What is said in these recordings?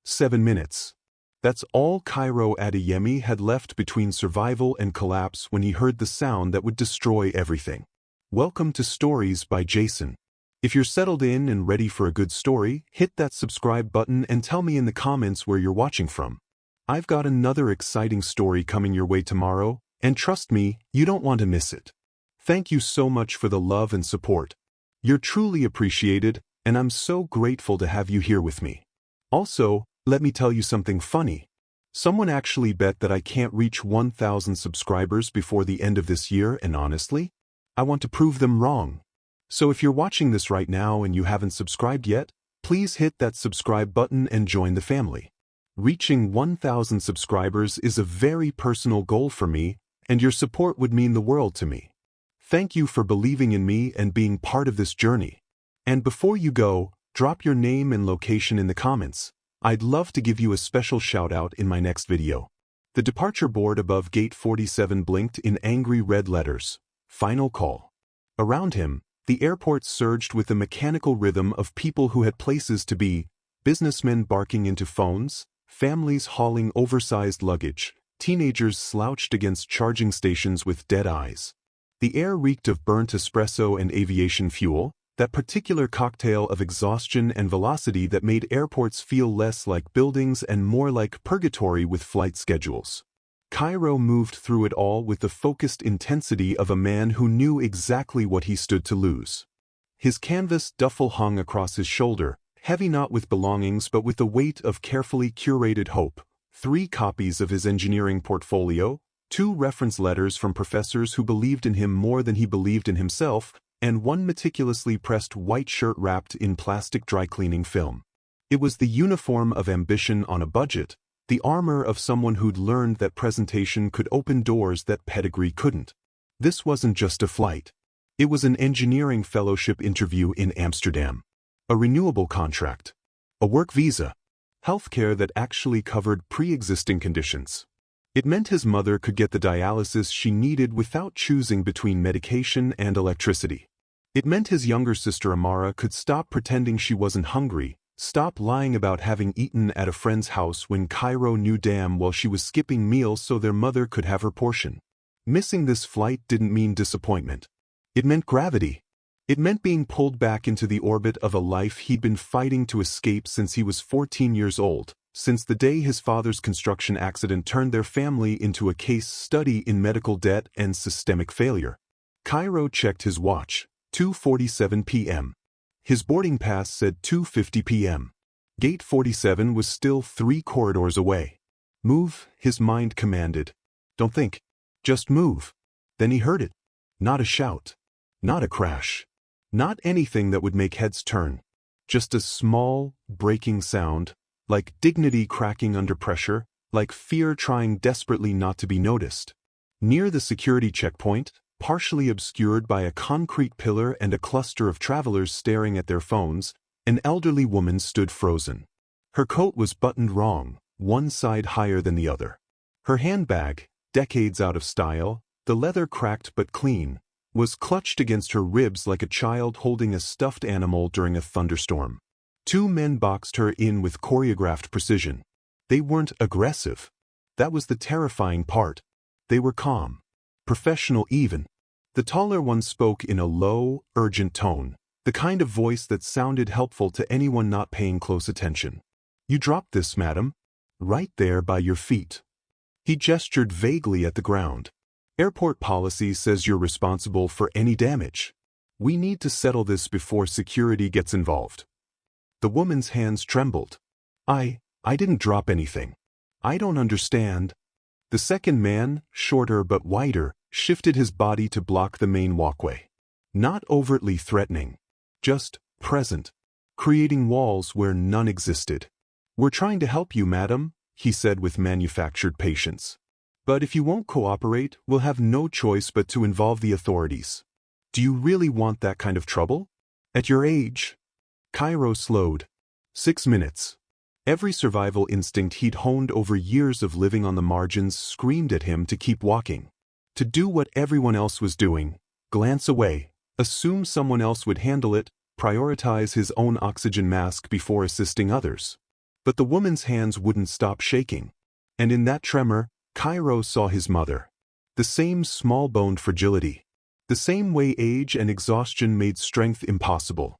7 minutes. That's all Cairo Adeyemi had left between survival and collapse when he heard the sound that would destroy everything. Welcome to Stories by Jason. If you're settled in and ready for a good story, hit that subscribe button and tell me in the comments where you're watching from. I've got another exciting story coming your way tomorrow, and trust me, you don't want to miss it. Thank you so much for the love and support. You're truly appreciated, and I'm so grateful to have you here with me. Also, let me tell you something funny. Someone actually bet that I can't reach 1,000 subscribers before the end of this year, and honestly, I want to prove them wrong. So if you're watching this right now and you haven't subscribed yet, please hit that subscribe button and join the family. Reaching 1,000 subscribers is a very personal goal for me, and your support would mean the world to me. Thank you for believing in me and being part of this journey. And before you go, drop your name and location in the comments. I'd love to give you a special shout-out in my next video. The departure board above Gate 47 blinked in angry red letters. Final call. Around him, the airport surged with the mechanical rhythm of people who had places to be, businessmen barking into phones, families hauling oversized luggage, teenagers slouched against charging stations with dead eyes. The air reeked of burnt espresso and aviation fuel, that particular cocktail of exhaustion and velocity that made airports feel less like buildings and more like purgatory with flight schedules. Cairo moved through it all with the focused intensity of a man who knew exactly what he stood to lose. His canvas duffel hung across his shoulder, heavy not with belongings but with the weight of carefully curated hope. 3 copies of his engineering portfolio, 2 reference letters from professors who believed in him more than he believed in himself, and 1 meticulously pressed white shirt wrapped in plastic dry-cleaning film. It was the uniform of ambition on a budget, the armor of someone who'd learned that presentation could open doors that pedigree couldn't. This wasn't just a flight. It was an engineering fellowship interview in Amsterdam. A renewable contract. A work visa. Healthcare that actually covered pre-existing conditions. It meant his mother could get the dialysis she needed without choosing between medication and electricity. It meant his younger sister Amara could stop pretending she wasn't hungry, stop lying about having eaten at a friend's house when Cairo knew damn well she was skipping meals so their mother could have her portion. Missing this flight didn't mean disappointment. It meant gravity. It meant being pulled back into the orbit of a life he'd been fighting to escape since he was 14 years old. Since the day his father's construction accident turned their family into a case study in medical debt and systemic failure. Cairo checked his watch, 2:47 p.m. His boarding pass said 2:50 p.m. Gate 47 was still 3 corridors away. Move, his mind commanded. Don't think. Just move. Then he heard it. Not a shout. Not a crash. Not anything that would make heads turn. Just a small, breaking sound. Like dignity cracking under pressure, like fear trying desperately not to be noticed. Near the security checkpoint, partially obscured by a concrete pillar and a cluster of travelers staring at their phones, an elderly woman stood frozen. Her coat was buttoned wrong, one side higher than the other. Her handbag, decades out of style, the leather cracked but clean, was clutched against her ribs like a child holding a stuffed animal during a thunderstorm. 2 men boxed her in with choreographed precision. They weren't aggressive. That was the terrifying part. They were calm. Professional even. The taller one spoke in a low, urgent tone, the kind of voice that sounded helpful to anyone not paying close attention. You dropped this, madam. Right there by your feet. He gestured vaguely at the ground. Airport policy says you're responsible for any damage. We need to settle this before security gets involved. The woman's hands trembled. I didn't drop anything. I don't understand. The second man, shorter but wider, shifted his body to block the main walkway. Not overtly threatening. Just present. Creating walls where none existed. We're trying to help you, madam, he said with manufactured patience. But if you won't cooperate, we'll have no choice but to involve the authorities. Do you really want that kind of trouble? At your age? Cairo slowed. 6 minutes. Every survival instinct he'd honed over years of living on the margins screamed at him to keep walking. To do what everyone else was doing, glance away, assume someone else would handle it, prioritize his own oxygen mask before assisting others. But the woman's hands wouldn't stop shaking. And in that tremor, Cairo saw his mother. The same small-boned fragility. The same way age and exhaustion made strength impossible.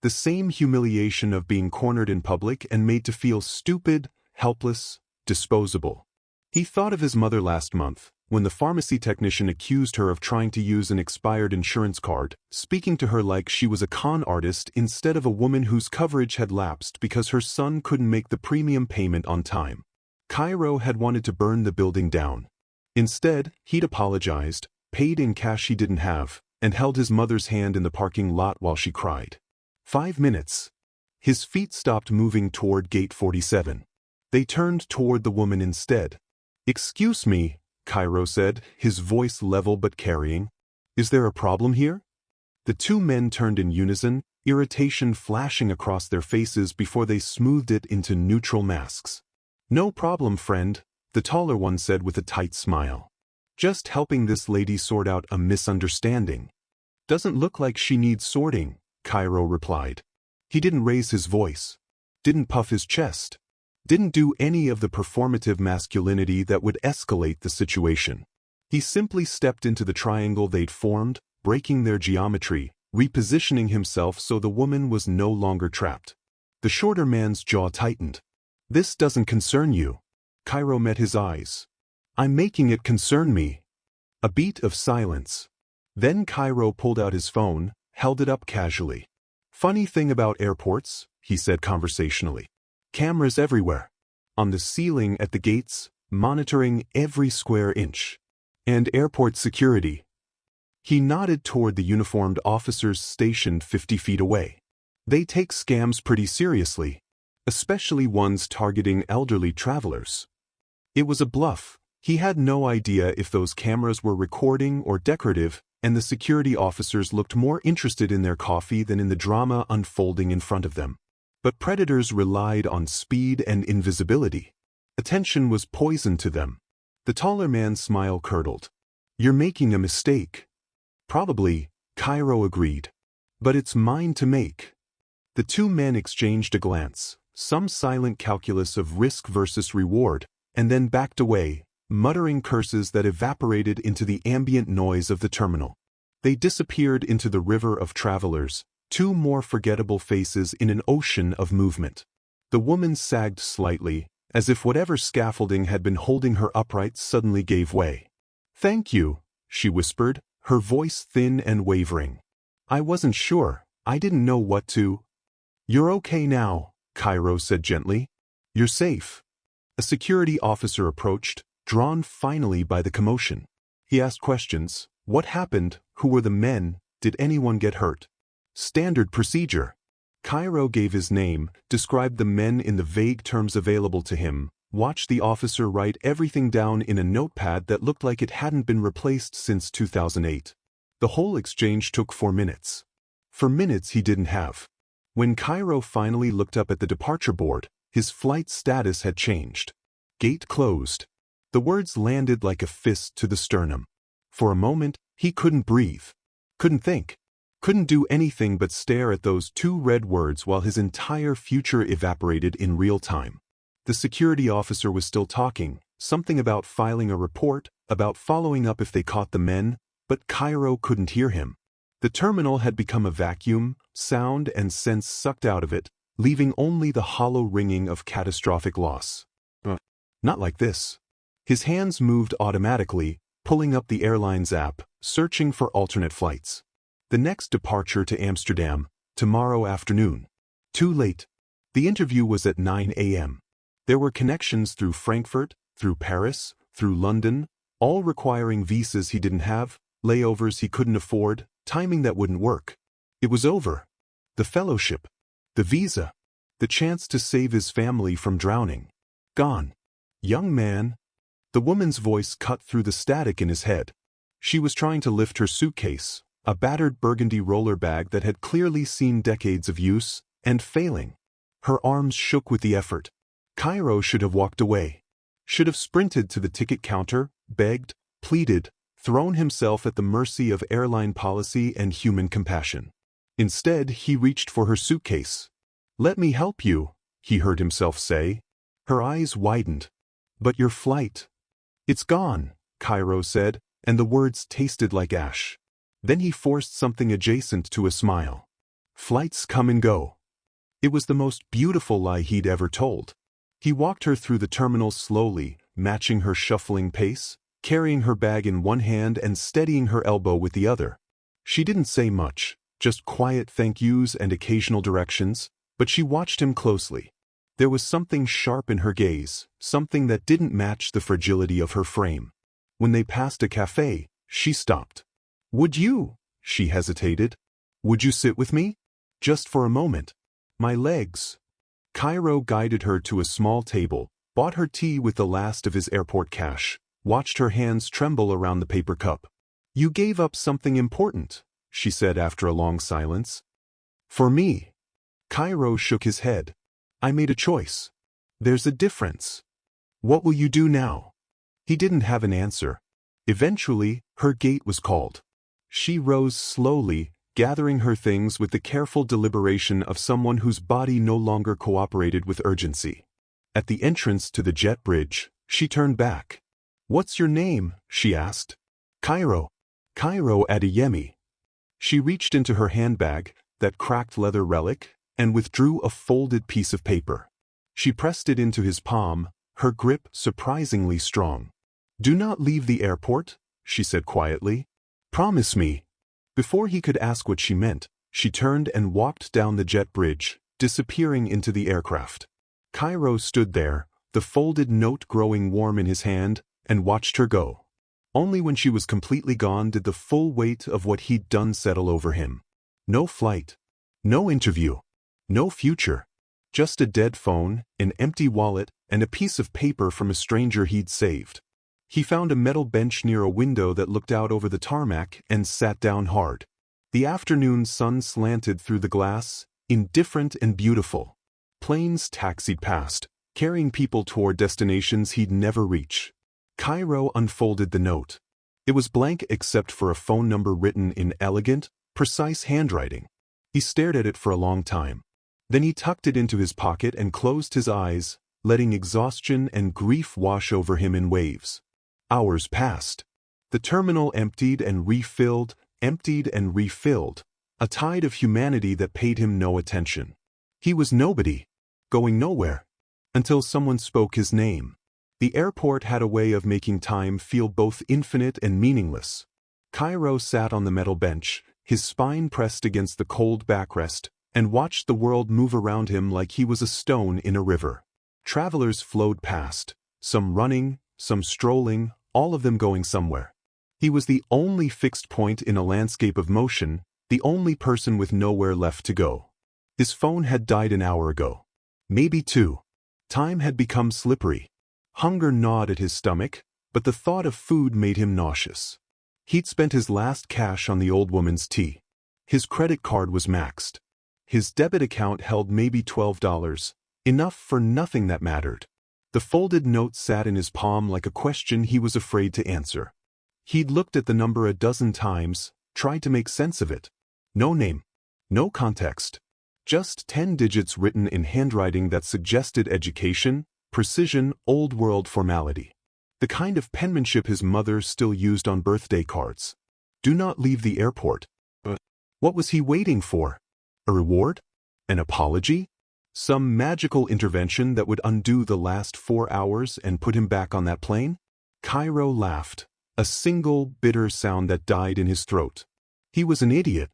The same humiliation of being cornered in public and made to feel stupid, helpless, disposable. He thought of his mother last month, when the pharmacy technician accused her of trying to use an expired insurance card, speaking to her like she was a con artist instead of a woman whose coverage had lapsed because her son couldn't make the premium payment on time. Cairo had wanted to burn the building down. Instead, he'd apologized, paid in cash he didn't have, and held his mother's hand in the parking lot while she cried. 5 minutes. His feet stopped moving toward gate 47. They turned toward the woman instead. "Excuse me," Cairo said, his voice level but carrying. "Is there a problem here?" The two men turned in unison, irritation flashing across their faces before they smoothed it into neutral masks. "No problem, friend," the taller one said with a tight smile. "Just helping this lady sort out a misunderstanding." "Doesn't look like she needs sorting," Cairo replied. He didn't raise his voice. Didn't puff his chest. Didn't do any of the performative masculinity that would escalate the situation. He simply stepped into the triangle they'd formed, breaking their geometry, repositioning himself so the woman was no longer trapped. The shorter man's jaw tightened. "This doesn't concern you." Cairo met his eyes. "I'm making it concern me." A beat of silence. Then Cairo pulled out his phone, held it up casually. "Funny thing about airports," he said conversationally. "Cameras everywhere. On the ceiling at the gates, monitoring every square inch. And airport security." He nodded toward the uniformed officers stationed 50 feet away. "They take scams pretty seriously, especially ones targeting elderly travelers." It was a bluff. He had no idea if those cameras were recording or decorative, and the security officers looked more interested in their coffee than in the drama unfolding in front of them. But predators relied on speed and invisibility. Attention was poison to them. The taller man's smile curdled. "You're making a mistake." "Probably," Cairo agreed. "But it's mine to make." The two men exchanged a glance, some silent calculus of risk versus reward, and then backed away, muttering curses that evaporated into the ambient noise of the terminal. They disappeared into the river of travelers, two more forgettable faces in an ocean of movement. The woman sagged slightly, as if whatever scaffolding had been holding her upright suddenly gave way. "Thank you," she whispered, her voice thin and wavering. "I wasn't sure, I didn't know what to." "You're okay now," Cairo said gently. "You're safe." A security officer approached, drawn finally by the commotion. He asked questions. What happened? Who were the men? Did anyone get hurt? "Standard procedure." Cairo gave his name, described the men in the vague terms available to him, watched the officer write everything down in a notepad that looked like it hadn't been replaced since 2008. The whole exchange took 4 minutes. For minutes he didn't have. When Cairo finally looked up at the departure board, his flight status had changed. "Gate closed." The words landed like a fist to the sternum. For a moment, he couldn't breathe. Couldn't think. Couldn't do anything but stare at those two red words while his entire future evaporated in real time. The security officer was still talking, something about filing a report, about following up if they caught the men, but Cairo couldn't hear him. The terminal had become a vacuum, sound and sense sucked out of it, leaving only the hollow ringing of catastrophic loss. Not like this. His hands moved automatically, pulling up the airline's app, searching for alternate flights. The next departure to Amsterdam, tomorrow afternoon. Too late. The interview was at 9 a.m. There were connections through Frankfurt, through Paris, through London, all requiring visas he didn't have, layovers he couldn't afford, timing that wouldn't work. It was over. The fellowship. The visa. The chance to save his family from drowning. Gone. "Young man." The woman's voice cut through the static in his head. She was trying to lift her suitcase, a battered burgundy roller bag that had clearly seen decades of use, and failing. Her arms shook with the effort. Cairo should have walked away. Should have sprinted to the ticket counter, begged, pleaded, thrown himself at the mercy of airline policy and human compassion. Instead, he reached for her suitcase. "Let me help you," he heard himself say. Her eyes widened. But your flight? It's gone, Cairo said, and the words tasted like ash. Then he forced something adjacent to a smile. Flights come and go. It was the most beautiful lie he'd ever told. He walked her through the terminal slowly, matching her shuffling pace, carrying her bag in one hand and steadying her elbow with the other. She didn't say much, just quiet thank yous and occasional directions, but she watched him closely. There was something sharp in her gaze, something that didn't match the fragility of her frame. When they passed a cafe, she stopped. Would you? She hesitated. Would you sit with me? Just for a moment. My legs. Cairo guided her to a small table, bought her tea with the last of his airport cash, watched her hands tremble around the paper cup. You gave up something important, she said after a long silence. For me. Cairo shook his head. I made a choice. There's a difference. What will you do now? He didn't have an answer. Eventually, her gate was called. She rose slowly, gathering her things with the careful deliberation of someone whose body no longer cooperated with urgency. At the entrance to the jet bridge, she turned back. What's your name? She asked. Cairo. Cairo Adeyemi. She reached into her handbag, that cracked leather relic, and withdrew a folded piece of paper. She pressed it into his palm, her grip surprisingly strong. Do not leave the airport, she said quietly. Promise me. Before he could ask what she meant, she turned and walked down the jet bridge, disappearing into the aircraft. Cairo stood there, the folded note growing warm in his hand, and watched her go. Only when she was completely gone did the full weight of what he'd done settle over him. No flight. No interview. No future. Just a dead phone, an empty wallet, and a piece of paper from a stranger he'd saved. He found a metal bench near a window that looked out over the tarmac and sat down hard. The afternoon sun slanted through the glass, indifferent and beautiful. Planes taxied past, carrying people toward destinations he'd never reach. Cairo unfolded the note. It was blank except for a phone number written in elegant, precise handwriting. He stared at it for a long time. Then he tucked it into his pocket and closed his eyes, letting exhaustion and grief wash over him in waves. Hours passed. The terminal emptied and refilled, a tide of humanity that paid him no attention. He was nobody, going nowhere, until someone spoke his name. The airport had a way of making time feel both infinite and meaningless. Cairo sat on the metal bench, his spine pressed against the cold backrest, and watched the world move around him like he was a stone in a river. Travelers flowed past, some running, some strolling, all of them going somewhere. He was the only fixed point in a landscape of motion, the only person with nowhere left to go. His phone had died an hour ago. Maybe two. Time had become slippery. Hunger gnawed at his stomach, but the thought of food made him nauseous. He'd spent his last cash on the old woman's tea. His credit card was maxed. His debit account held maybe $12, enough for nothing that mattered. The folded note sat in his palm like a question he was afraid to answer. He'd looked at the number a dozen times, tried to make sense of it. No name. No context. Just 10 digits written in handwriting that suggested education, precision, old-world formality. The kind of penmanship his mother still used on birthday cards. Do not leave the airport. But what was he waiting for? A reward? An apology? Some magical intervention that would undo the last 4 hours and put him back on that plane? Cairo laughed, a single, bitter sound that died in his throat. He was an idiot.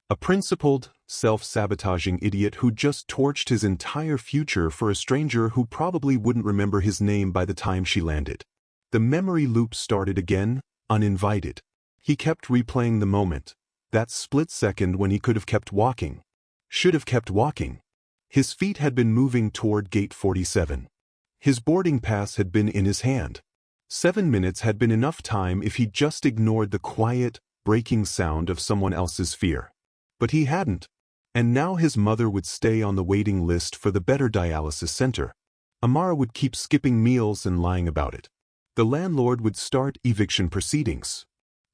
A principled, self-sabotaging idiot who just torched his entire future for a stranger who probably wouldn't remember his name by the time she landed. The memory loop started again, uninvited. He kept replaying the moment, that split second when he could have kept walking. Should have kept walking. His feet had been moving toward gate 47. His boarding pass had been in his hand. 7 minutes had been enough time if he just ignored the quiet, breaking sound of someone else's fear. But he hadn't. And now his mother would stay on the waiting list for the better dialysis center. Amara would keep skipping meals and lying about it. The landlord would start eviction proceedings.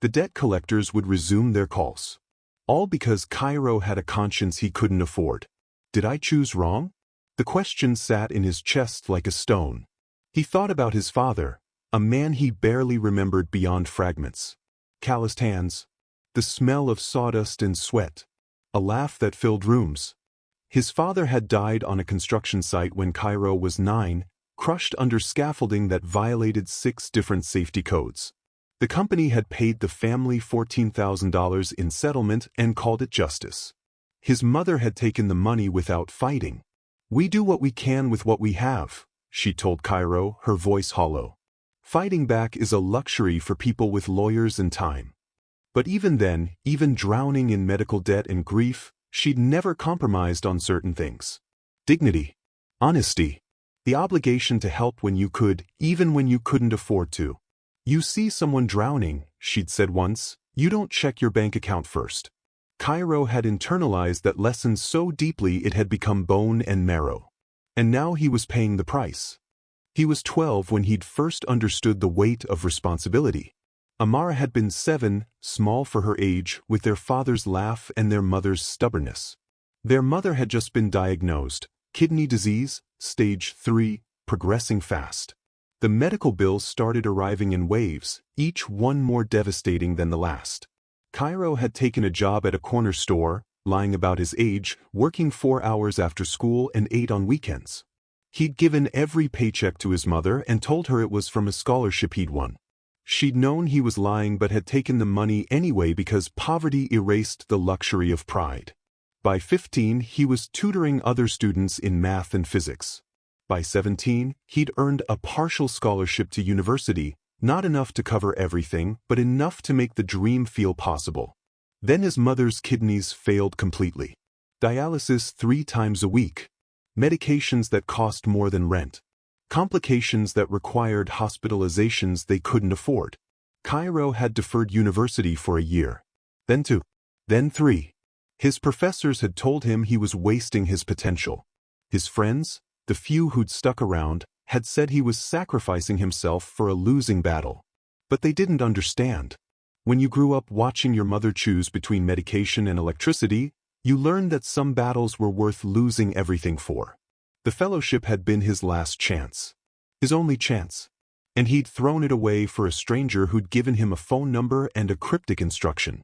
The debt collectors would resume their calls. All because Cairo had a conscience he couldn't afford. Did I choose wrong? The question sat in his chest like a stone. He thought about his father, a man he barely remembered beyond fragments. Calloused hands, the smell of sawdust and sweat, a laugh that filled rooms. His father had died on a construction site when Cairo was 9, crushed under scaffolding that violated 6 different safety codes. The company had paid the family $14,000 in settlement and called it justice. His mother had taken the money without fighting. "We do what we can with what we have," she told Cairo, her voice hollow. "Fighting back is a luxury for people with lawyers and time." But even then, even drowning in medical debt and grief, she'd never compromised on certain things. Dignity, honesty, the obligation to help when you could, even when you couldn't afford to. "You see someone drowning," she'd said once, "you don't check your bank account first." Cairo had internalized that lesson so deeply it had become bone and marrow. And now he was paying the price. He was 12 when he'd first understood the weight of responsibility. Amara had been 7, small for her age, with their father's laugh and their mother's stubbornness. Their mother had just been diagnosed, kidney disease, stage 3, progressing fast. The medical bills started arriving in waves, each one more devastating than the last. Cairo had taken a job at a corner store, lying about his age, working 4 hours after school and 8 on weekends. He'd given every paycheck to his mother and told her it was from a scholarship he'd won. She'd known he was lying but had taken the money anyway because poverty erased the luxury of pride. By 15, he was tutoring other students in math and physics. By 17, he'd earned a partial scholarship to university, not enough to cover everything, but enough to make the dream feel possible. Then his mother's kidneys failed completely. Dialysis 3 times a week. Medications that cost more than rent. Complications that required hospitalizations they couldn't afford. Cairo had deferred university for a year. Then 2. Then 3. His professors had told him he was wasting his potential. His friends, the few who'd stuck around, had said he was sacrificing himself for a losing battle. But they didn't understand. When you grew up watching your mother choose between medication and electricity, you learned that some battles were worth losing everything for. The fellowship had been his last chance. His only chance. And he'd thrown it away for a stranger who'd given him a phone number and a cryptic instruction.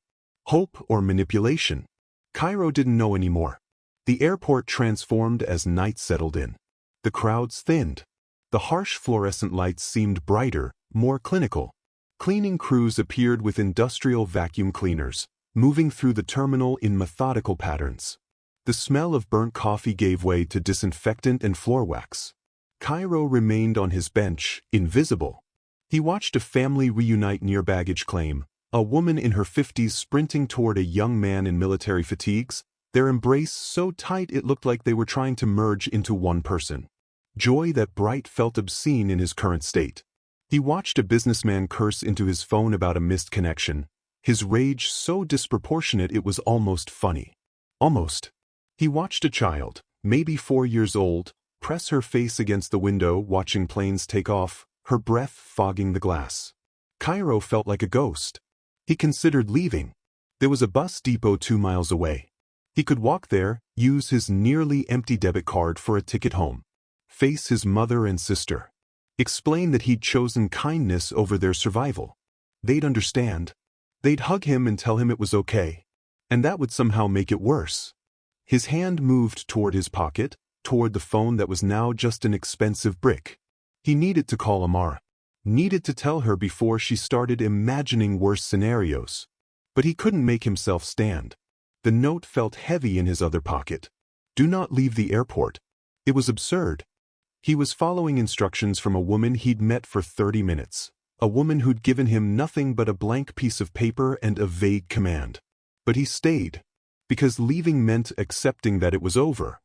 Hope or manipulation? Cairo didn't know anymore. The airport transformed as night settled in. The crowds thinned. The harsh fluorescent lights seemed brighter, more clinical. Cleaning crews appeared with industrial vacuum cleaners, moving through the terminal in methodical patterns. The smell of burnt coffee gave way to disinfectant and floor wax. Cairo remained on his bench, invisible. He watched a family reunite near baggage claim, a woman in her 50s sprinting toward a young man in military fatigues, their embrace so tight it looked like they were trying to merge into one person. Joy that Bright felt obscene in his current state. He watched a businessman curse into his phone about a missed connection, his rage so disproportionate it was almost funny. Almost. He watched a child, maybe 4 years old, press her face against the window watching planes take off, her breath fogging the glass. Cairo felt like a ghost. He considered leaving. There was a bus depot 2 miles away. He could walk there, use his nearly empty debit card for a ticket home. Face his mother and sister. Explain that he'd chosen kindness over their survival. They'd understand. They'd hug him and tell him it was okay. And that would somehow make it worse. His hand moved toward his pocket, toward the phone that was now just an expensive brick. He needed to call Amara. Needed to tell her before she started imagining worse scenarios. But he couldn't make himself stand. The note felt heavy in his other pocket. Do not leave the airport. It was absurd. He was following instructions from a woman he'd met for 30 minutes. A woman who'd given him nothing but a blank piece of paper and a vague command. But he stayed. Because leaving meant accepting that it was over.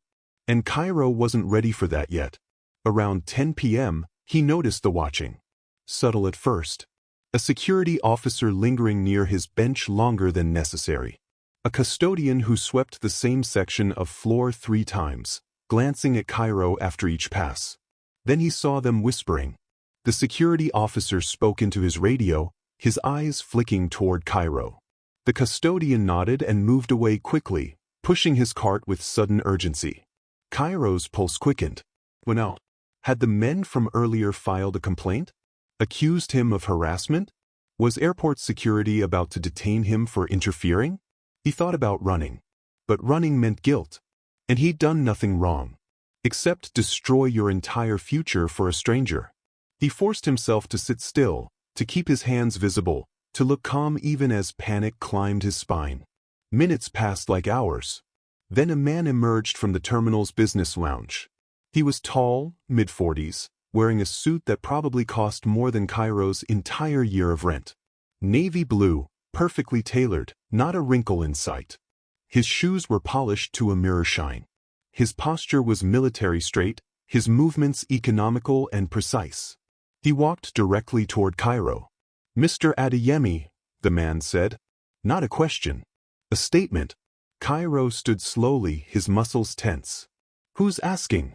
And Cairo wasn't ready for that yet. Around 10 p.m., he noticed the watching. Subtle at first. A security officer lingering near his bench longer than necessary. A custodian who swept the same section of floor 3 times, glancing at Cairo after each pass. Then he saw them whispering. The security officer spoke into his radio, his eyes flicking toward Cairo. The custodian nodded and moved away quickly, pushing his cart with sudden urgency. Cairo's pulse quickened. Well now, had the men from earlier filed a complaint? Accused him of harassment? Was airport security about to detain him for interfering? He thought about running. But running meant guilt. And he'd done nothing wrong. Except destroy your entire future for a stranger. He forced himself to sit still, to keep his hands visible, to look calm even as panic climbed his spine. Minutes passed like hours. Then a man emerged from the terminal's business lounge. He was tall, mid-40s, wearing a suit that probably cost more than Cairo's entire year of rent. Navy blue, perfectly tailored, not a wrinkle in sight. His shoes were polished to a mirror shine. His posture was military straight, his movements economical and precise. He walked directly toward Cairo. "Mr. Adeyemi," the man said. Not a question. A statement. Cairo stood slowly, his muscles tense. "Who's asking?"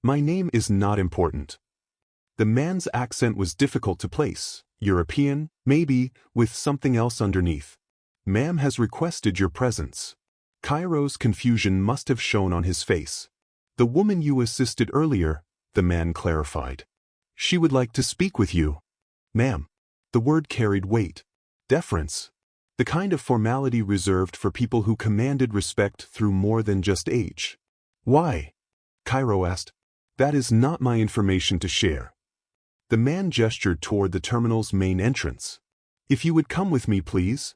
"My name is not important." The man's accent was difficult to place. European, maybe, with something else underneath. "Ma'am has requested your presence." Cairo's confusion must have shown on his face. "The woman you assisted earlier," the man clarified. "She would like to speak with you." "Ma'am." The word carried weight. Deference. The kind of formality reserved for people who commanded respect through more than just age. "Why?" Cairo asked. "That is not my information to share." The man gestured toward the terminal's main entrance. "If you would come with me, please."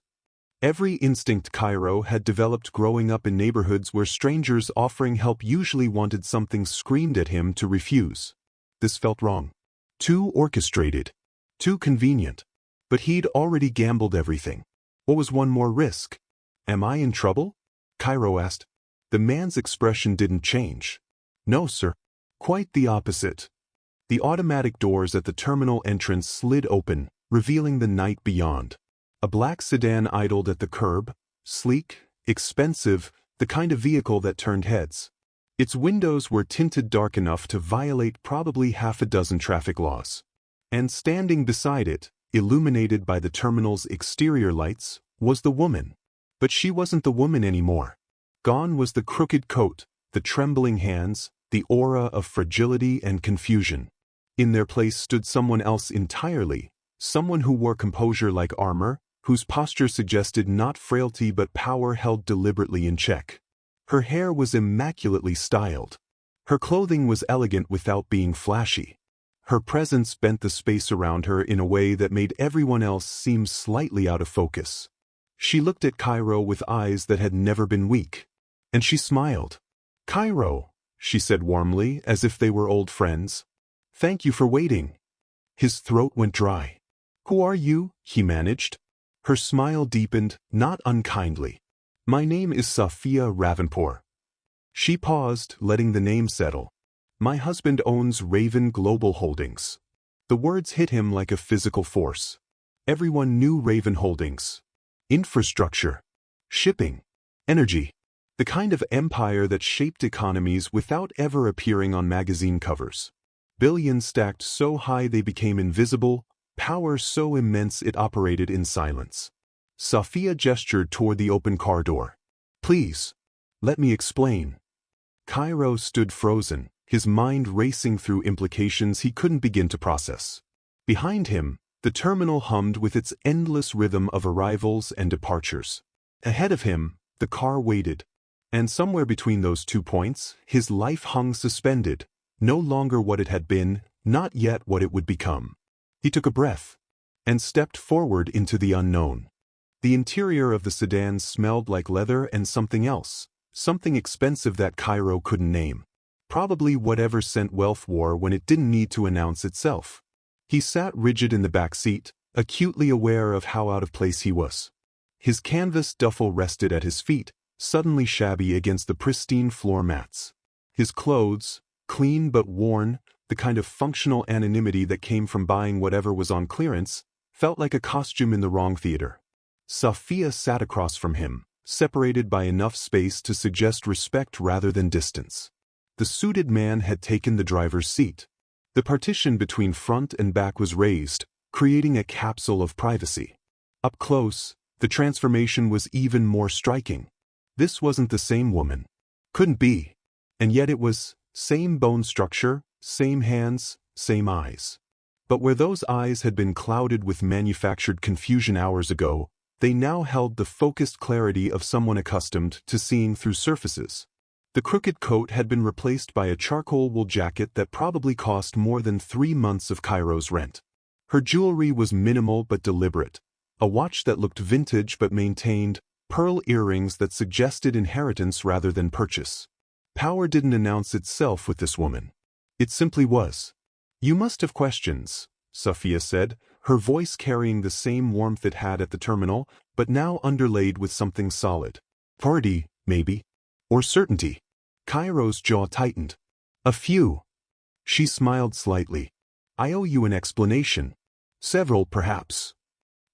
Every instinct Cairo had developed growing up in neighborhoods where strangers offering help usually wanted something screamed at him to refuse. This felt wrong. Too orchestrated. Too convenient. But he'd already gambled everything. What was one more risk? "Am I in trouble?" Cairo asked. The man's expression didn't change. "No, sir. Quite the opposite." The automatic doors at the terminal entrance slid open, revealing the night beyond. A black sedan idled at the curb, sleek, expensive, the kind of vehicle that turned heads. Its windows were tinted dark enough to violate probably half a dozen traffic laws. And standing beside it, illuminated by the terminal's exterior lights, was the woman. But she wasn't the woman anymore. Gone was the crooked coat, the trembling hands, the aura of fragility and confusion. In their place stood someone else entirely, someone who wore composure like armor, whose posture suggested not frailty but power held deliberately in check. Her hair was immaculately styled. Her clothing was elegant without being flashy. Her presence bent the space around her in a way that made everyone else seem slightly out of focus. She looked at Cairo with eyes that had never been weak. And she smiled. "Cairo," she said warmly, as if they were old friends. "Thank you for waiting." His throat went dry. "Who are you?" he managed. Her smile deepened, not unkindly. "My name is Safia Ravanpour." She paused, letting the name settle. "My husband owns Raven Global Holdings." The words hit him like a physical force. Everyone knew Raven Holdings. Infrastructure. Shipping. Energy. The kind of empire that shaped economies without ever appearing on magazine covers. Billions stacked so high they became invisible, power so immense it operated in silence. Safia gestured toward the open car door. "Please, let me explain." Cairo stood frozen, his mind racing through implications he couldn't begin to process. Behind him, the terminal hummed with its endless rhythm of arrivals and departures. Ahead of him, the car waited. And somewhere between those 2 points, his life hung suspended, no longer what it had been, not yet what it would become. He took a breath and stepped forward into the unknown. The interior of the sedan smelled like leather and something else, something expensive that Cairo couldn't name. Probably whatever scent wealth wore when it didn't need to announce itself. He sat rigid in the back seat, acutely aware of how out of place he was. His canvas duffel rested at his feet, suddenly shabby against the pristine floor mats. His clothes, clean but worn, the kind of functional anonymity that came from buying whatever was on clearance, felt like a costume in the wrong theater. Safia sat across from him, separated by enough space to suggest respect rather than distance. The suited man had taken the driver's seat. The partition between front and back was raised, creating a capsule of privacy. Up close, the transformation was even more striking. This wasn't the same woman. Couldn't be. And yet it was same bone structure, same hands, same eyes. But where those eyes had been clouded with manufactured confusion hours ago, they now held the focused clarity of someone accustomed to seeing through surfaces. The crooked coat had been replaced by a charcoal wool jacket that probably cost more than 3 months of Cairo's rent. Her jewelry was minimal but deliberate, a watch that looked vintage but maintained, pearl earrings that suggested inheritance rather than purchase. Power didn't announce itself with this woman. It simply was. "You must have questions," Sophia said, her voice carrying the same warmth it had at the terminal, but now underlaid with something solid. "Party, maybe? Or certainty?" Cairo's jaw tightened. "A few." She smiled slightly. "I owe you an explanation. Several, perhaps."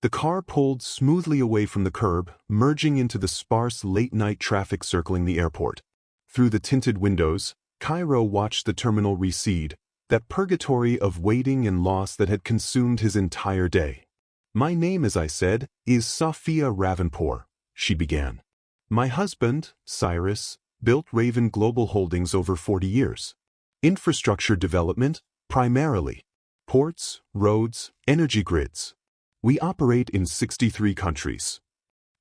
The car pulled smoothly away from the curb, merging into the sparse late-night traffic circling the airport. Through the tinted windows, Cairo watched the terminal recede, that purgatory of waiting and loss that had consumed his entire day. "My name, as I said, is Sophia Ravenpour," she began. "My husband, Cyrus, built Raven Global Holdings over 40 years. Infrastructure development, primarily. Ports, roads, energy grids. We operate in 63 countries."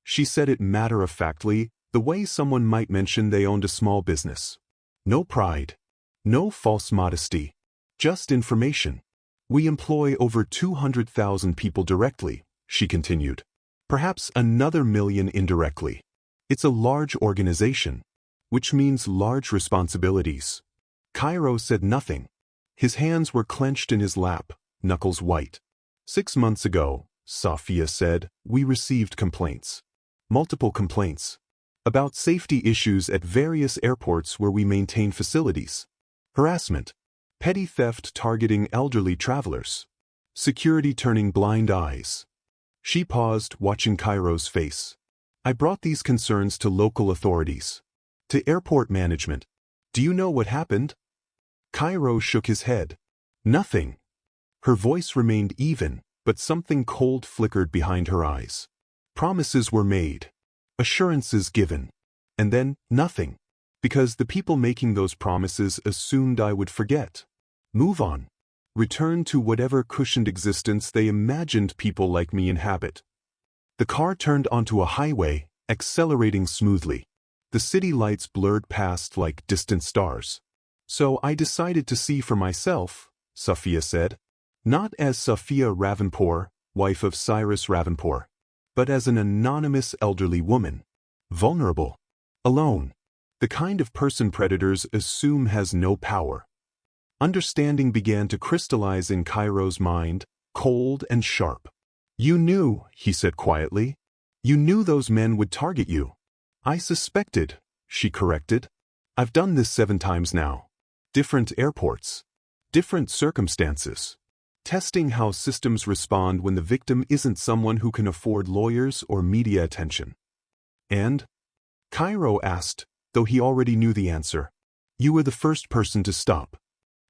She said it matter-of-factly, the way someone might mention they owned a small business. No pride. No false modesty. Just information. "We employ over 200,000 people directly," she continued. "Perhaps another million indirectly. It's a large organization, which means large responsibilities." Cairo said nothing. His hands were clenched in his lap, knuckles white. 6 months ago," Sophia said, "we received complaints. Multiple complaints. About safety issues at various airports where we maintain facilities. Harassment. Petty theft targeting elderly travelers. Security turning blind eyes." She paused, watching Cairo's face. "I brought these concerns to local authorities. To airport management. Do you know what happened?" Cairo shook his head. "Nothing." Her voice remained even, but something cold flickered behind her eyes. "Promises were made. Assurances given. And then, nothing. Because the people making those promises assumed I would forget. Move on. Return to whatever cushioned existence they imagined people like me inhabit." The car turned onto a highway, accelerating smoothly. The city lights blurred past like distant stars. "So I decided to see for myself," Sophia said. "Not as Sophia Ravenpour, wife of Cyrus Ravenpour, but as an anonymous elderly woman. Vulnerable. Alone. The kind of person predators assume has no power." Understanding began to crystallize in Cairo's mind, cold and sharp. "You knew," he said quietly. "You knew those men would target you." "I suspected," she corrected. "I've done this 7 times now. Different airports. Different circumstances. Testing how systems respond when the victim isn't someone who can afford lawyers or media attention." "And?" Cairo asked, though he already knew the answer. "You were the first person to stop."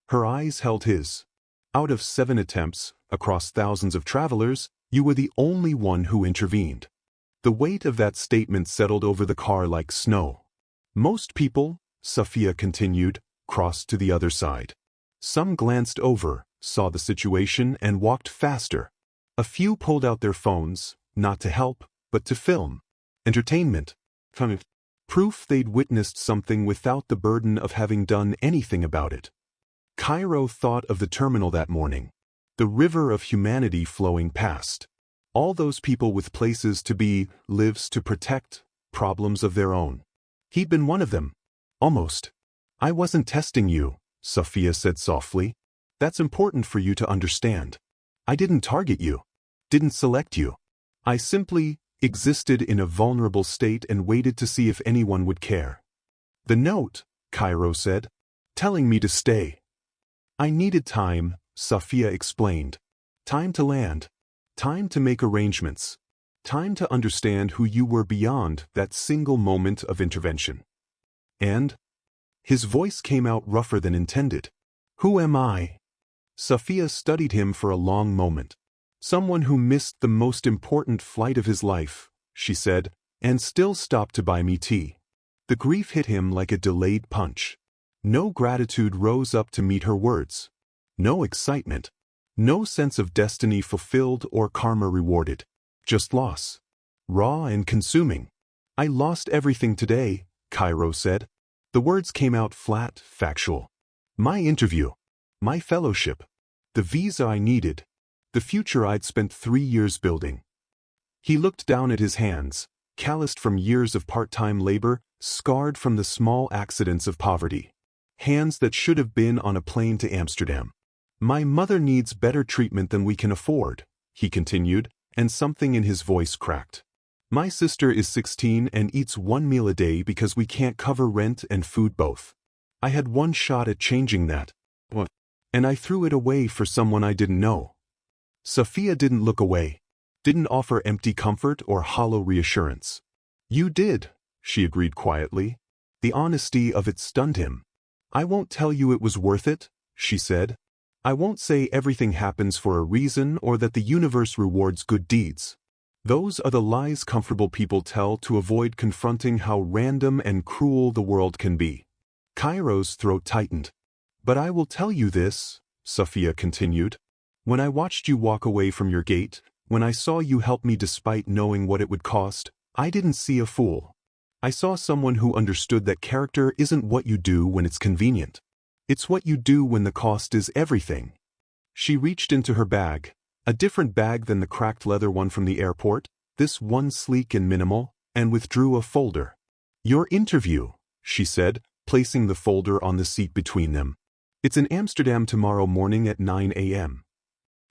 Her eyes held his. "Out of 7 attempts, across thousands of travelers, you were the only one who intervened." The weight of that statement settled over the car like snow. "Most people," Sophia continued, "crossed to the other side. Some glanced over, saw the situation, and walked faster. A few pulled out their phones, not to help, but to film. Entertainment. Proof they'd witnessed something without the burden of having done anything about it." Cairo thought of the terminal that morning. The river of humanity flowing past. All those people with places to be, lives to protect, problems of their own. He'd been one of them. Almost. "I wasn't testing you," Sophia said softly. "That's important for you to understand. I didn't target you. Didn't select you. I simply existed in a vulnerable state and waited to see if anyone would care." "The note," Cairo said, "telling me to stay." "I needed time," Sophia explained. "Time to land. Time to make arrangements. Time to understand who you were beyond that single moment of intervention." "And?" His voice came out rougher than intended. "Who am I?" Sophia studied him for a long moment. "Someone who missed the most important flight of his life," she said, "and still stopped to buy me tea." The grief hit him like a delayed punch. No gratitude rose up to meet her words. No excitement. No sense of destiny fulfilled or karma rewarded. Just loss. Raw and consuming. "I lost everything today," Cairo said. The words came out flat, factual. My interview. My fellowship. The visa I needed. The future I'd spent 3 years building. He looked down at his hands, calloused from years of part-time labor, scarred from the small accidents of poverty. Hands that should have been on a plane to Amsterdam. "My mother needs better treatment than we can afford," he continued, and something in his voice cracked. "My sister is 16 and eats 1 meal a day because we can't cover rent and food both. I had one shot at changing that. And I threw it away for someone I didn't know." Sophia didn't look away. Didn't offer empty comfort or hollow reassurance. "You did," she agreed quietly. The honesty of it stunned him. "I won't tell you it was worth it," she said. "I won't say everything happens for a reason or that the universe rewards good deeds. Those are the lies comfortable people tell to avoid confronting how random and cruel the world can be." Cairo's throat tightened. "But I will tell you this," Sophia continued. "When I watched you walk away from your gate, when I saw you help me despite knowing what it would cost, I didn't see a fool. I saw someone who understood that character isn't what you do when it's convenient. It's what you do when the cost is everything." She reached into her bag, a different bag than the cracked leather one from the airport, this one sleek and minimal, and withdrew a folder. "Your interview," she said, placing the folder on the seat between them. "It's in Amsterdam tomorrow morning at 9 a.m.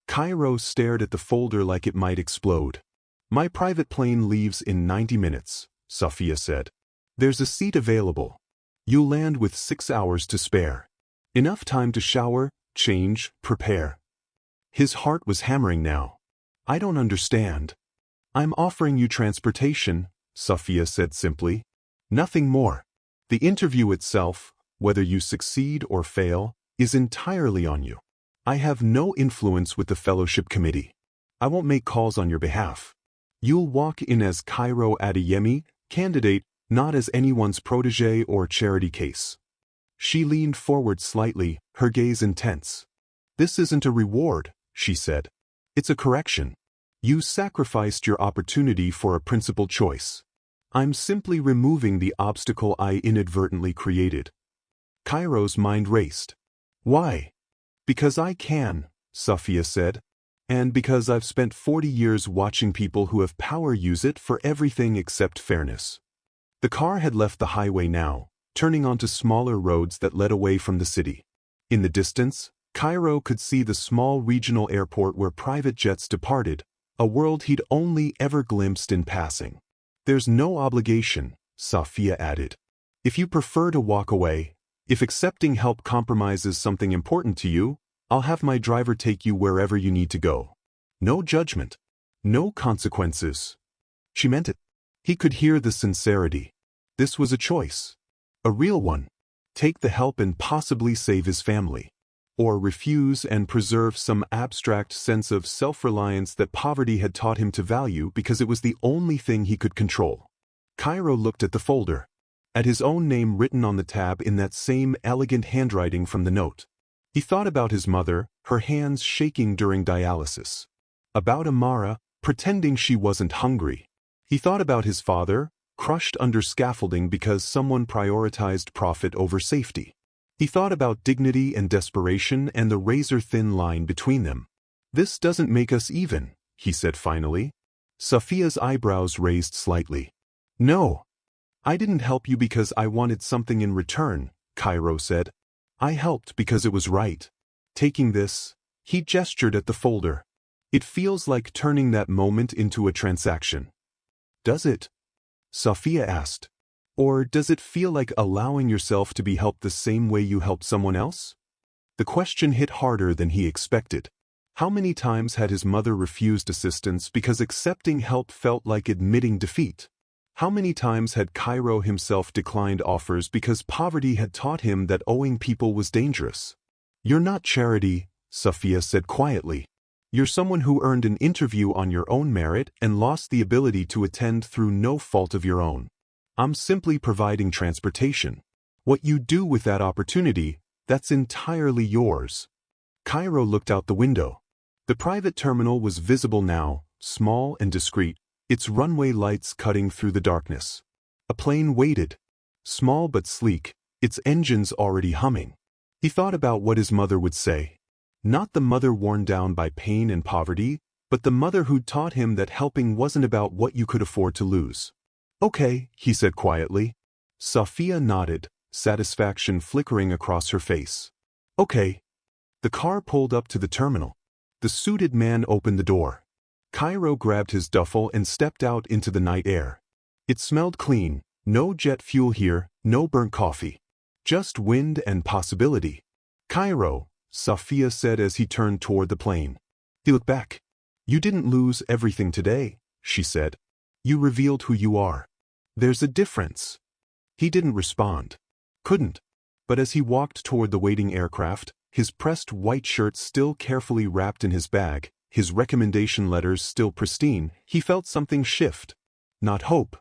Cairo stared at the folder like it might explode. "My private plane leaves in 90 minutes, Sophia said. "There's a seat available. You'll land with 6 hours to spare. Enough time to shower, change, prepare." His heart was hammering now. "I don't understand." "I'm offering you transportation," Sophia said simply. "Nothing more. The interview itself, whether you succeed or fail, is entirely on you. I have no influence with the fellowship committee. I won't make calls on your behalf. You'll walk in as Cairo Adeyemi, candidate, not as anyone's protege or charity case." She leaned forward slightly, her gaze intense. "This isn't a reward," she said. "It's a correction. You sacrificed your opportunity for a principled choice. I'm simply removing the obstacle I inadvertently created." Cairo's mind raced. "Why?" "Because I can," Sophia said. "And because I've spent 40 years watching people who have power use it for everything except fairness." The car had left the highway now, turning onto smaller roads that led away from the city. In the distance, Cairo could see the small regional airport where private jets departed, a world he'd only ever glimpsed in passing. "There's no obligation," Sophia added. "If you prefer to walk away, if accepting help compromises something important to you, I'll have my driver take you wherever you need to go. No judgment. No consequences." She meant it. He could hear the sincerity. This was a choice. A real one. Take the help and possibly save his family. Or refuse and preserve some abstract sense of self-reliance that poverty had taught him to value because it was the only thing he could control. Cairo looked at the folder. At his own name written on the tab in that same elegant handwriting from the note. He thought about his mother, her hands shaking during dialysis. About Amara, pretending she wasn't hungry. He thought about his father, crushed under scaffolding because someone prioritized profit over safety. He thought about dignity and desperation and the razor-thin line between them. "This doesn't make us even," he said finally. Sophia's eyebrows raised slightly. "No. I didn't help you because I wanted something in return," Cairo said. "I helped because it was right. Taking this," he gestured at the folder. "It feels like turning that moment into a transaction." "Does it?" Sophia asked. "Or does it feel like allowing yourself to be helped the same way you helped someone else?" The question hit harder than he expected. How many times had his mother refused assistance because accepting help felt like admitting defeat? How many times had Cairo himself declined offers because poverty had taught him that owing people was dangerous? "You're not charity," Sophia said quietly. "You're someone who earned an interview on your own merit and lost the ability to attend through no fault of your own. I'm simply providing transportation." What you do with that opportunity, that's entirely yours. Cairo looked out the window. The private terminal was visible now, small and discreet, its runway lights cutting through the darkness. A plane waited, small but sleek, its engines already humming. He thought about what his mother would say. Not the mother worn down by pain and poverty, but the mother who'd taught him that helping wasn't about what you could afford to lose. "Okay," he said quietly. Sophia nodded, satisfaction flickering across her face. "Okay." The car pulled up to the terminal. The suited man opened the door. Cairo grabbed his duffel and stepped out into the night air. It smelled clean, no jet fuel here, no burnt coffee. Just wind and possibility. "Cairo," Sophia said as he turned toward the plane. He looked back. "You didn't lose everything today," she said. "You revealed who you are. There's a difference." He didn't respond. Couldn't. But as he walked toward the waiting aircraft, his pressed white shirt still carefully wrapped in his bag, his recommendation letters still pristine, he felt something shift. Not hope.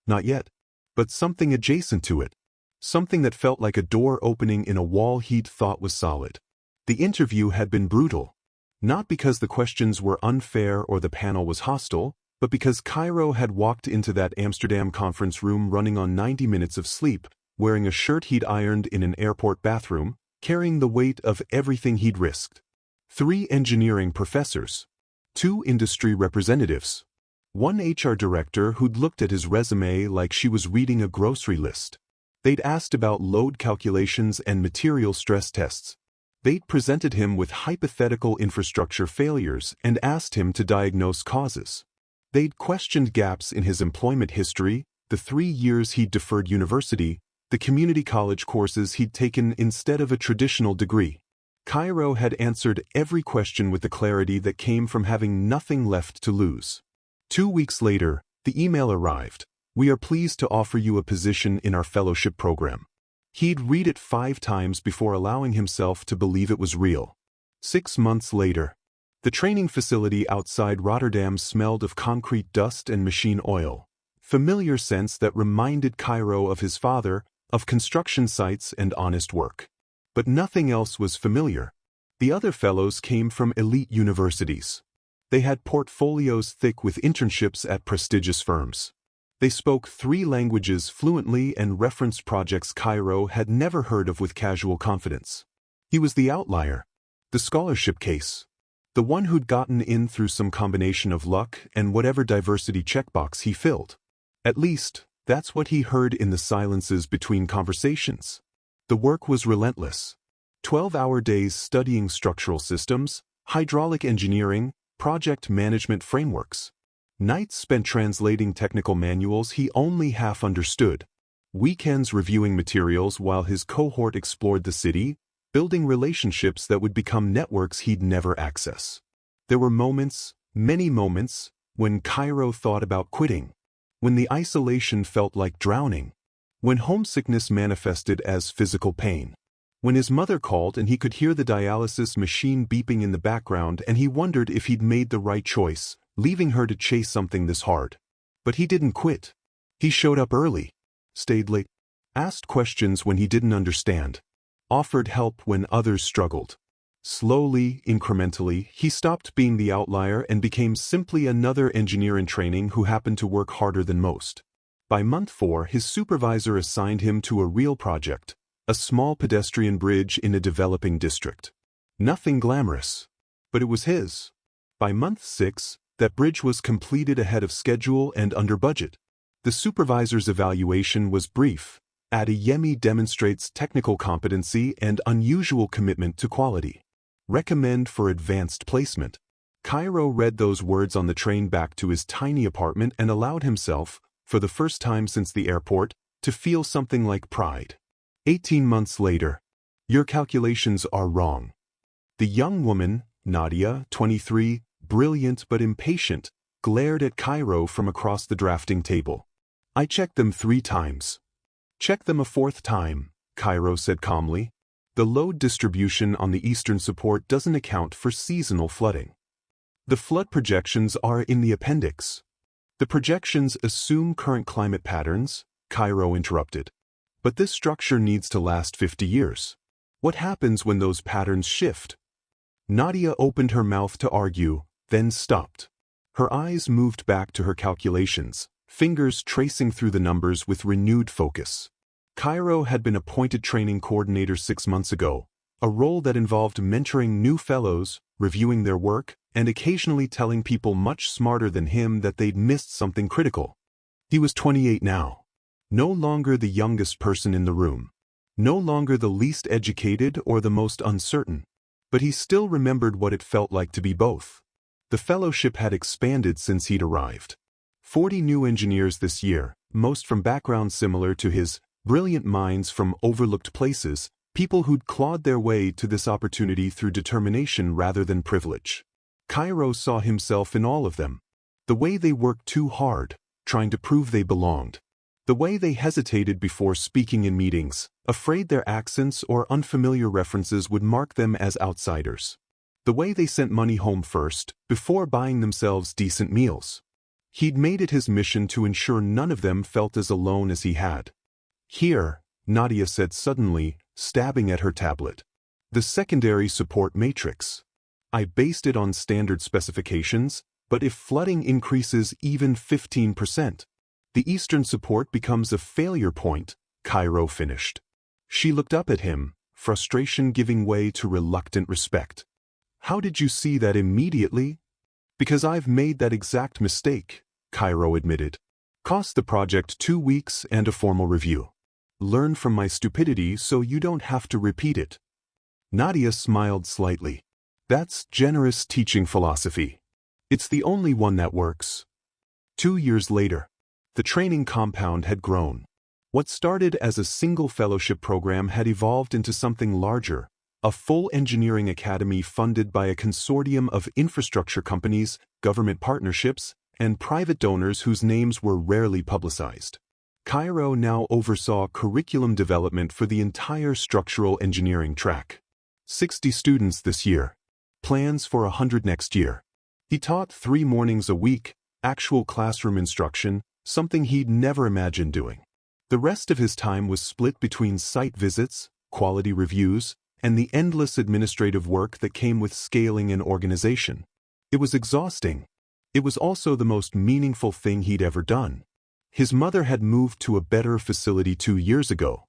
Not yet. But something adjacent to it. Something that felt like a door opening in a wall he'd thought was solid. The interview had been brutal. Not because the questions were unfair or the panel was hostile, but because Cairo had walked into that Amsterdam conference room running on 90 minutes of sleep, wearing a shirt he'd ironed in an airport bathroom, carrying the weight of everything he'd risked. 3 engineering professors. 2 industry representatives. 1 HR director who'd looked at his resume like she was reading a grocery list. They'd asked about load calculations and material stress tests. They'd presented him with hypothetical infrastructure failures and asked him to diagnose causes. They'd questioned gaps in his employment history, the 3 years he'd deferred university, the community college courses he'd taken instead of a traditional degree. Cairo had answered every question with the clarity that came from having nothing left to lose. 2 weeks later, the email arrived. "We are pleased to offer you a position in our fellowship program." He'd read it 5 times before allowing himself to believe it was real. 6 months later, the training facility outside Rotterdam smelled of concrete dust and machine oil. Familiar scents that reminded Cairo of his father, of construction sites and honest work. But nothing else was familiar. The other fellows came from elite universities. They had portfolios thick with internships at prestigious firms. They spoke 3 languages fluently and referenced projects Cairo had never heard of with casual confidence. He was the outlier, the scholarship case, the one who'd gotten in through some combination of luck and whatever diversity checkbox he filled. At least, that's what he heard in the silences between conversations. The work was relentless. 12-hour days studying structural systems, hydraulic engineering, project management frameworks. Nights spent translating technical manuals he only half understood. Weekends reviewing materials while his cohort explored the city, building relationships that would become networks he'd never access. There were moments, many moments, when Cairo thought about quitting. When the isolation felt like drowning. When homesickness manifested as physical pain. When his mother called and he could hear the dialysis machine beeping in the background and he wondered if he'd made the right choice, leaving her to chase something this hard. But he didn't quit. He showed up early, stayed late, asked questions when he didn't understand, offered help when others struggled. Slowly, incrementally, he stopped being the outlier and became simply another engineer in training who happened to work harder than most. By month 4, his supervisor assigned him to a real project, a small pedestrian bridge in a developing district. Nothing glamorous, but it was his. By month 6, that bridge was completed ahead of schedule and under budget. The supervisor's evaluation was brief. Adeyemi demonstrates technical competency and unusual commitment to quality. Recommend for advanced placement. Cairo read those words on the train back to his tiny apartment and allowed himself, for the first time since the airport, to feel something like pride. 18 months later. Your calculations are wrong. The young woman, Nadia, 23, brilliant but impatient, glared at Cairo from across the drafting table. I checked them 3 times. Check them a 4th time, Cairo said calmly. The load distribution on the eastern support doesn't account for seasonal flooding. The flood projections are in the appendix. The projections assume current climate patterns, Cairo interrupted. But this structure needs to last 50 years. What happens when those patterns shift? Nadia opened her mouth to argue, then stopped. Her eyes moved back to her calculations, fingers tracing through the numbers with renewed focus. Cairo had been appointed training coordinator 6 months ago, a role that involved mentoring new fellows, reviewing their work, and occasionally telling people much smarter than him that they'd missed something critical. He was 28 now. No longer the youngest person in the room. No longer the least educated or the most uncertain. But he still remembered what it felt like to be both. The fellowship had expanded since he'd arrived. 40 new engineers this year, most from backgrounds similar to his, brilliant minds from overlooked places, people who'd clawed their way to this opportunity through determination rather than privilege. Cairo saw himself in all of them. The way they worked too hard, trying to prove they belonged. The way they hesitated before speaking in meetings, afraid their accents or unfamiliar references would mark them as outsiders. The way they sent money home first, before buying themselves decent meals. He'd made it his mission to ensure none of them felt as alone as he had. Here, Nadia said suddenly, stabbing at her tablet. The secondary support matrix. I based it on standard specifications, but if flooding increases even 15%, the eastern support becomes a failure point, Cairo finished. She looked up at him, frustration giving way to reluctant respect. How did you see that immediately? Because I've made that exact mistake, Cairo admitted. Cost the project 2 weeks and a formal review. Learn from my stupidity so you don't have to repeat it. Nadia smiled slightly. That's generous teaching philosophy. It's the only one that works. 2 years later, the training compound had grown. What started as a single fellowship program had evolved into something larger, a full engineering academy funded by a consortium of infrastructure companies, government partnerships, and private donors whose names were rarely publicized. Cairo now oversaw curriculum development for the entire structural engineering track. 60 students this year. Plans for 100 next year. He taught 3 mornings a week, actual classroom instruction, something he'd never imagined doing. The rest of his time was split between site visits, quality reviews, and the endless administrative work that came with scaling an organization. It was exhausting. It was also the most meaningful thing he'd ever done. His mother had moved to a better facility 2 years ago.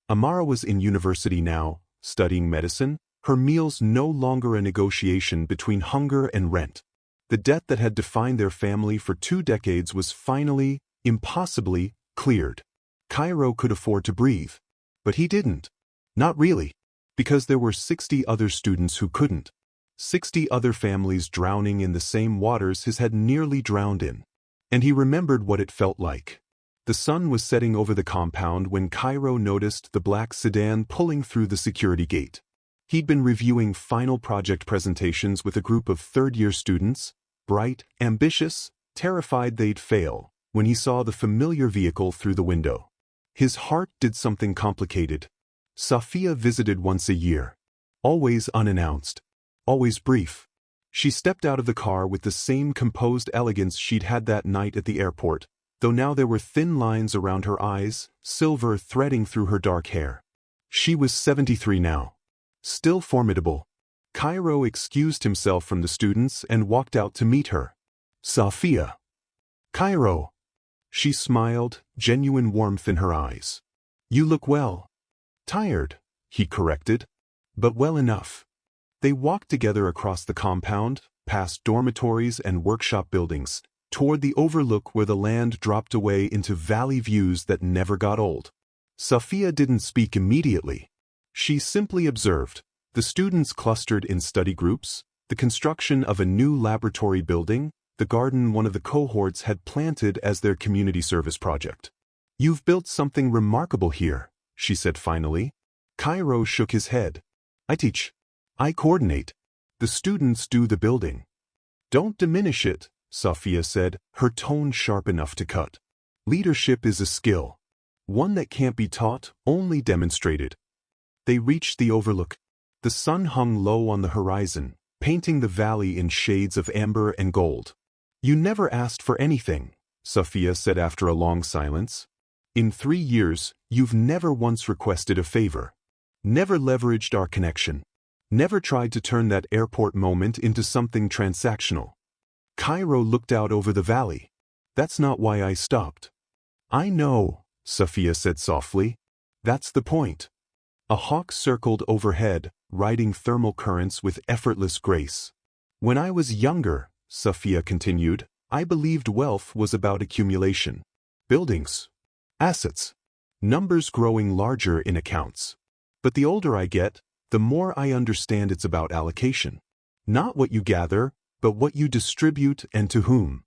Amara was in university now, studying medicine, her meals no longer a negotiation between hunger and rent. The debt that had defined their family for 2 decades was finally, impossibly, cleared. Cairo could afford to breathe. But he didn't. Not really. Because there were 60 other students who couldn't. 60 other families drowning in the same waters his had nearly drowned in. And he remembered what it felt like. The sun was setting over the compound when Cairo noticed the black sedan pulling through the security gate. He'd been reviewing final project presentations with a group of third-year students, bright, ambitious, terrified they'd fail, when he saw the familiar vehicle through the window. His heart did something complicated. Safia visited once a year. Always unannounced. Always brief. She stepped out of the car with the same composed elegance she'd had that night at the airport, though now there were thin lines around her eyes, silver threading through her dark hair. She was 73 now. Still formidable. Cairo excused himself from the students and walked out to meet her. Safia. Cairo. She smiled, genuine warmth in her eyes. You look well. Tired, he corrected. But well enough. They walked together across the compound, past dormitories and workshop buildings, toward the overlook where the land dropped away into valley views that never got old. Safia didn't speak immediately. She simply observed. The students clustered in study groups, the construction of a new laboratory building, the garden one of the cohorts had planted as their community service project. You've built something remarkable here, she said finally. Cairo shook his head. I teach. I coordinate. The students do the building. Don't diminish it, Safia said, her tone sharp enough to cut. Leadership is a skill. One that can't be taught, only demonstrated. They reached the overlook. The sun hung low on the horizon, painting the valley in shades of amber and gold. You never asked for anything, Safia said after a long silence. In 3 years, you've never once requested a favor. Never leveraged our connection. Never tried to turn that airport moment into something transactional. Cairo looked out over the valley. That's not why I stopped. I know, Sophia said softly. That's the point. A hawk circled overhead, riding thermal currents with effortless grace. When I was younger, Sophia continued, I believed wealth was about accumulation. Buildings. Assets. Numbers growing larger in accounts. But the older I get, the more I understand it's about allocation. Not what you gather, but what you distribute and to whom.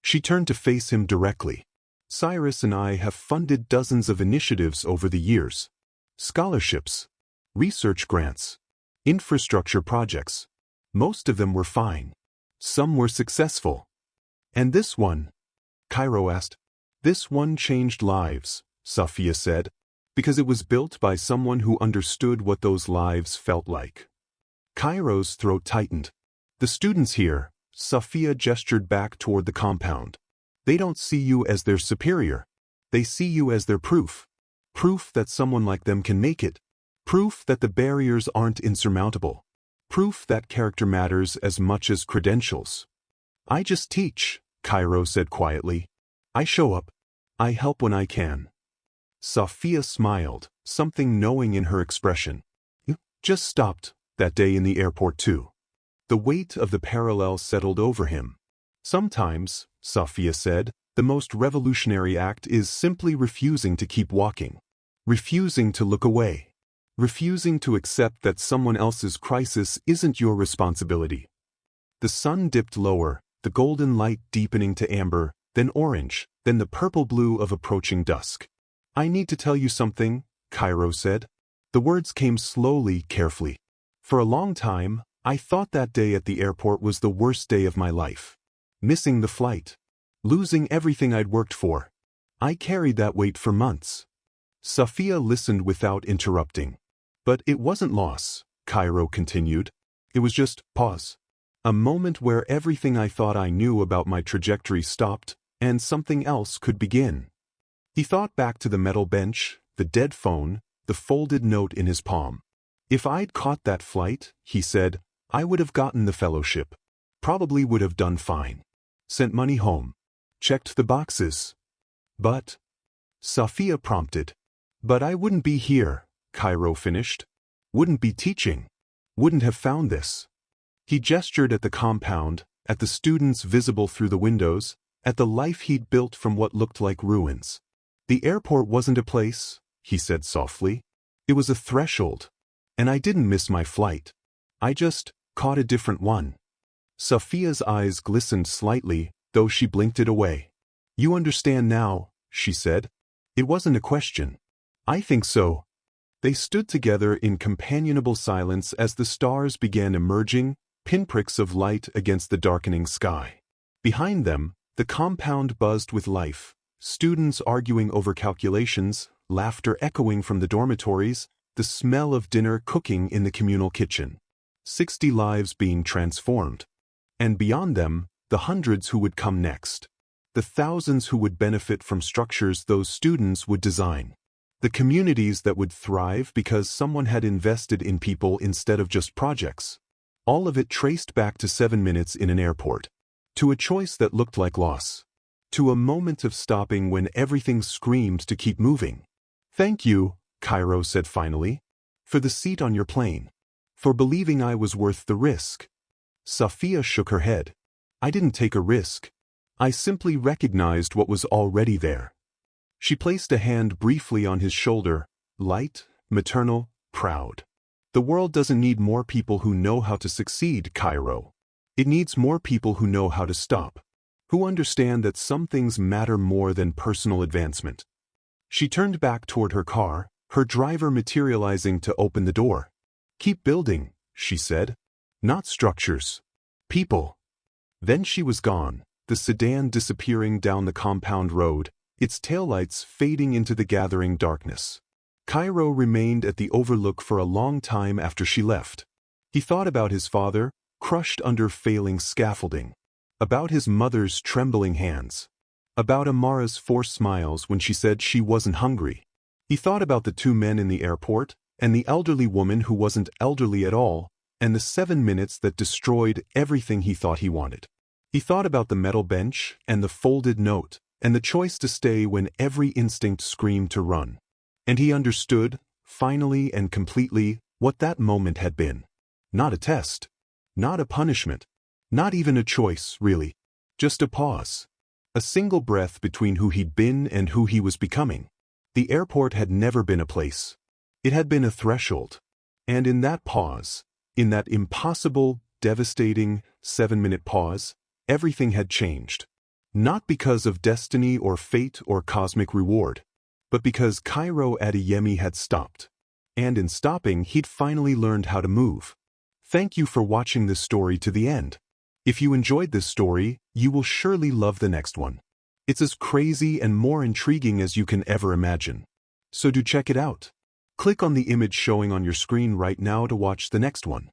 She turned to face him directly. Cyrus and I have funded dozens of initiatives over the years. Scholarships. Research grants. Infrastructure projects. Most of them were fine. Some were successful. And this one? Cairo asked. This one changed lives, Sophia said, because it was built by someone who understood what those lives felt like. Cairo's throat tightened. The students here, Sophia gestured back toward the compound. They don't see you as their superior. They see you as their proof. Proof that someone like them can make it. Proof that the barriers aren't insurmountable. Proof that character matters as much as credentials. I just teach, Cairo said quietly. I show up. I help when I can. Sophia smiled, something knowing in her expression. You just stopped, that day in the airport too. The weight of the parallel settled over him. Sometimes, Sophia said, the most revolutionary act is simply refusing to keep walking. Refusing to look away. Refusing to accept that someone else's crisis isn't your responsibility. The sun dipped lower, the golden light deepening to amber, then orange, then the purple-blue of approaching dusk. I need to tell you something, Cairo said. The words came slowly, carefully. For a long time, I thought that day at the airport was the worst day of my life. Missing the flight. Losing everything I'd worked for. I carried that weight for months. Sophia listened without interrupting. But it wasn't loss, Cairo continued. It was just pause. A moment where everything I thought I knew about my trajectory stopped, and something else could begin. He thought back to the metal bench, the dead phone, the folded note in his palm. If I'd caught that flight, he said, I would have gotten the fellowship. Probably would have done fine. Sent money home. Checked the boxes. But, Sophia prompted. But I wouldn't be here, Cairo finished. Wouldn't be teaching. Wouldn't have found this. He gestured at the compound, at the students visible through the windows, at the life he'd built from what looked like ruins. The airport wasn't a place, he said softly. It was a threshold. And I didn't miss my flight. I just caught a different one. Sophia's eyes glistened slightly, though she blinked it away. You understand now, she said. It wasn't a question. I think so. They stood together in companionable silence as the stars began emerging, pinpricks of light against the darkening sky. Behind them, the compound buzzed with life, students arguing over calculations, laughter echoing from the dormitories, the smell of dinner cooking in the communal kitchen. 60 lives being transformed. And beyond them, the hundreds who would come next. The thousands who would benefit from structures those students would design. The communities that would thrive because someone had invested in people instead of just projects. All of it traced back to 7 minutes in an airport. To a choice that looked like loss. To a moment of stopping when everything screamed to keep moving. Thank you, Cairo said finally. For the seat on your plane. For believing I was worth the risk. Sophia shook her head. I didn't take a risk. I simply recognized what was already there. She placed a hand briefly on his shoulder, light, maternal, proud. The world doesn't need more people who know how to succeed, Cairo. It needs more people who know how to stop. Who understand that some things matter more than personal advancement. She turned back toward her car, her driver materializing to open the door. Keep building, she said. Not structures. People. Then she was gone, the sedan disappearing down the compound road, its taillights fading into the gathering darkness. Cairo remained at the overlook for a long time after she left. He thought about his father, crushed under failing scaffolding. About his mother's trembling hands. About Amara's forced smiles when she said she wasn't hungry. He thought about the 2 men in the airport, and the elderly woman who wasn't elderly at all, and the 7 minutes that destroyed everything he thought he wanted. He thought about the metal bench, and the folded note, and the choice to stay when every instinct screamed to run. And he understood, finally and completely, what that moment had been. Not a test. Not a punishment. Not even a choice, really. Just a pause. A single breath between who he'd been and who he was becoming. The airport had never been a place. It had been a threshold. And in that pause, in that impossible, devastating, 7-minute pause, everything had changed. Not because of destiny or fate or cosmic reward, but because Cairo Adeyemi had stopped. And in stopping, he'd finally learned how to move. Thank you for watching this story to the end. If you enjoyed this story, you will surely love the next one. It's as crazy and more intriguing as you can ever imagine. So do check it out. Click on the image showing on your screen right now to watch the next one.